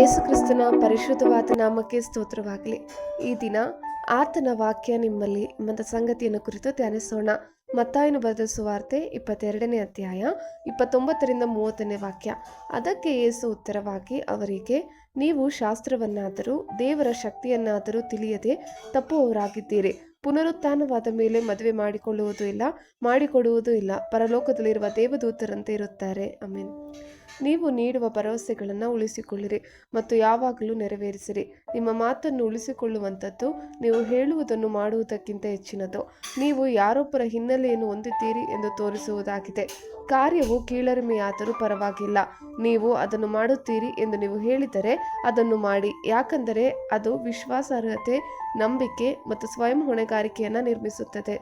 ಯೇಸು ಕ್ರಿಸ್ತನ ಪರಿಶುದ್ಧವಾದ ನಾಮಕ್ಕೆ ಸ್ತೋತ್ರವಾಗಲಿ. ಈ ದಿನ ಆತನ ವಾಕ್ಯ ನಿಮ್ಮಲ್ಲಿ ಎಂಬ ಸಂಗತಿಯನ್ನು ಕುರಿತು ಧ್ಯಾನಿಸೋಣ. ಮತ್ತಾಯನು ಬರೆದ ಸುವಾರ್ತೆ 22ನೇ ಅಧ್ಯಾಯ 29ರಿಂದ 30ನೇ ವಾಕ್ಯ. ಅದಕ್ಕೆ ಯೇಸು ಉತ್ತರವಾಗಿ ಅವರಿಗೆ, ನೀವು ಶಾಸ್ತ್ರವನ್ನಾದರೂ ದೇವರ ಶಕ್ತಿಯನ್ನಾದರೂ ತಿಳಿಯದೆ ತಪ್ಪುವವರಾಗಿದ್ದೀರಿ. ಪುನರುತ್ಥಾನವಾದ ಮೇಲೆ ಮದುವೆ ಮಾಡಿಕೊಡುವುದೂ ಇಲ್ಲ. ಪರಲೋಕದಲ್ಲಿರುವ ದೇವದೂತರಂತೆ ಇರುತ್ತಾರೆ. ಆಮೆನ್. ನೀವು ನೀಡುವ ಭರವಸೆಗಳನ್ನು ಉಳಿಸಿಕೊಳ್ಳಿರಿ ಮತ್ತು ಯಾವಾಗಲೂ ನೆರವೇರಿಸಿರಿ. ನಿಮ್ಮ ಮಾತನ್ನು ಉಳಿಸಿಕೊಳ್ಳುವಂಥದ್ದು ನೀವು ಹೇಳುವುದನ್ನು ಮಾಡುವುದಕ್ಕಿಂತ ಹೆಚ್ಚಿನದು. ನೀವು ಯಾರೊಬ್ಬರ ಹಿನ್ನೆಲೆಯನ್ನು ಹೊಂದಿದ್ದೀರಿ ಎಂದು ತೋರಿಸುವುದಾಗಿದೆ. ಕಾರ್ಯವು ಕೀಳರಿಮೆಯಾದರೂ ಪರವಾಗಿಲ್ಲ. ನೀವು ಅದನ್ನು ಮಾಡುತ್ತೀರಿ ಎಂದು ನೀವು ಹೇಳಿದರೆ ಅದನ್ನು ಮಾಡಿ, ಯಾಕಂದರೆ ಅದು ವಿಶ್ವಾಸಾರ್ಹತೆ, ನಂಬಿಕೆ ಮತ್ತು ಸ್ವಯಂ ಹೊಣೆಗಾರಿಕೆಯನ್ನು ನಿರ್ಮಿಸುತ್ತದೆ.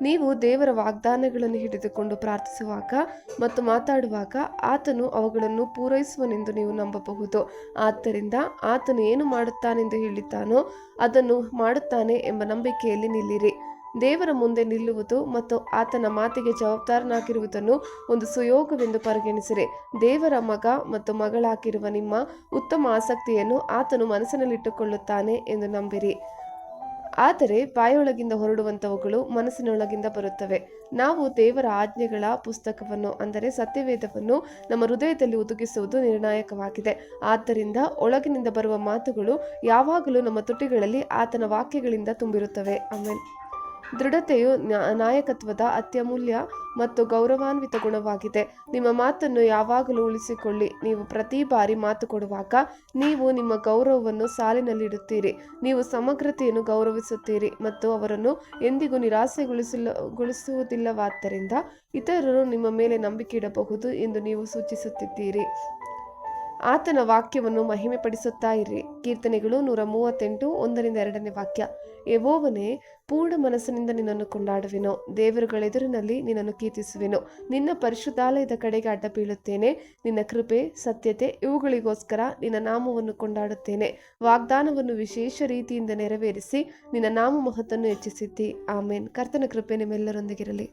ನೀವು ದೇವರ ವಾಗ್ದಾನಗಳನ್ನು ಹಿಡಿದುಕೊಂಡು ಪ್ರಾರ್ಥಿಸುವಾಗ ಮತ್ತು ಮಾತಾಡುವಾಗ ಆತನು ಅವುಗಳನ್ನು ಪೂರೈಸುವನೆಂದು ನೀವು ನಂಬಬಹುದು. ಆದ್ದರಿಂದ ಆತನು ಏನು ಮಾಡುತ್ತಾನೆಂದು ಹೇಳಿದ್ದಾನೋ ಅದನ್ನು ಮಾಡುತ್ತಾನೆ ಎಂಬ ನಂಬಿಕೆಯಲ್ಲಿ ನಿಲ್ಲಿರಿ. ದೇವರ ಮುಂದೆ ನಿಲ್ಲುವುದು ಮತ್ತು ಆತನ ಮಾತಿಗೆ ಜವಾಬ್ದಾರನಾಗಿರುವುದನ್ನು ಒಂದು ಸುಯೋಗವೆಂದು ಪರಿಗಣಿಸಿರಿ. ದೇವರ ಮಗ ಮತ್ತು ಮಗಳಾಗಿರುವ ನಿಮ್ಮ ಉತ್ತಮ ಆಸಕ್ತಿಯನ್ನು ಆತನು ಮನಸ್ಸಿನಲ್ಲಿಟ್ಟುಕೊಳ್ಳುತ್ತಾನೆ ಎಂದು ನಂಬಿರಿ. ಆದರೆ ಬಾಯೊಳಗಿಂದ ಹೊರಡುವಂಥವುಗಳು ಮನಸ್ಸಿನೊಳಗಿಂದ ಬರುತ್ತವೆ. ನಾವು ದೇವರ ಆಜ್ಞೆಗಳ ಪುಸ್ತಕವನ್ನು ಅಂದರೆ ಸತ್ಯವೇದವನ್ನು ನಮ್ಮ ಹೃದಯದಲ್ಲಿ ಹುದುಗಿಸುವುದು ನಿರ್ಣಾಯಕವಾಗಿದೆ. ಆದ್ದರಿಂದ ಒಳಗಿನಿಂದ ಬರುವ ಮಾತುಗಳು ಯಾವಾಗಲೂ ನಮ್ಮ ತುಟಿಗಳಲ್ಲಿ ಆತನ ವಾಕ್ಯಗಳಿಂದ ತುಂಬಿರುತ್ತವೆ. ಆಮೆನ್. ದೃಢತೆಯು ನಾಯಕತ್ವದ ಅತ್ಯಮೂಲ್ಯ ಮತ್ತು ಗೌರವಾನ್ವಿತ ಗುಣವಾಗಿದೆ. ನಿಮ್ಮ ಮಾತನ್ನು ಯಾವಾಗಲೂ ಉಳಿಸಿಕೊಳ್ಳಿ. ನೀವು ಪ್ರತಿ ಬಾರಿ ಮಾತು ಕೊಡುವಾಗ ನೀವು ನಿಮ್ಮ ಗೌರವವನ್ನು ಸಾಲಿನಲ್ಲಿಡುತ್ತೀರಿ. ನೀವು ಸಮಗ್ರತೆಯನ್ನು ಗೌರವಿಸುತ್ತೀರಿ ಮತ್ತು ಅವರನ್ನು ಎಂದಿಗೂ ನಿರಾಸೆಗೊಳಿಸುವುದಿಲ್ಲವಾದ್ದರಿಂದ ಇತರರು ನಿಮ್ಮ ಮೇಲೆ ನಂಬಿಕೆ ಇಡಬಹುದು ಎಂದು ನೀವು ಸೂಚಿಸುತ್ತಿದ್ದೀರಿ. ಆತನ ವಾಕ್ಯವನ್ನು ಮಹಿಮೆ ಪಡಿಸುತ್ತಾ ಇರಿ. ಕೀರ್ತನೆಗಳು 138 1-2ನೇ ವಾಕ್ಯ. ಯೆಹೋವನೇ, ಪೂರ್ಣ ಮನಸ್ಸಿನಿಂದ ನಿನ್ನನ್ನು ಕೊಂಡಾಡುವೆನು. ದೇವರುಗಳೆದುರಿನಲ್ಲಿ ನಿನ್ನನ್ನು ಕೀರ್ತಿಸುವೆನು. ನಿನ್ನ ಪರಿಶುದ್ಧಾಲಯದ ಕಡೆಗೆ ಅಡ್ಡ ಬೀಳುತ್ತೇನೆ. ನಿನ್ನ ಕೃಪೆ, ಸತ್ಯತೆ ಇವುಗಳಿಗೋಸ್ಕರ ನಿನ್ನ ನಾಮವನ್ನು ಕೊಂಡಾಡುತ್ತೇನೆ. ವಾಗ್ದಾನವನ್ನು ವಿಶೇಷ ರೀತಿಯಿಂದ ನೆರವೇರಿಸಿ ನಿನ್ನ ನಾಮ ಮಹತ್ತನ್ನು ಹೆಚ್ಚಿಸಿದ್ದಿ. ಆಮೇನ್. ಕರ್ತನ ಕೃಪೆ ನಿಮ್ಮೆಲ್ಲರೊಂದಿಗಿರಲಿ.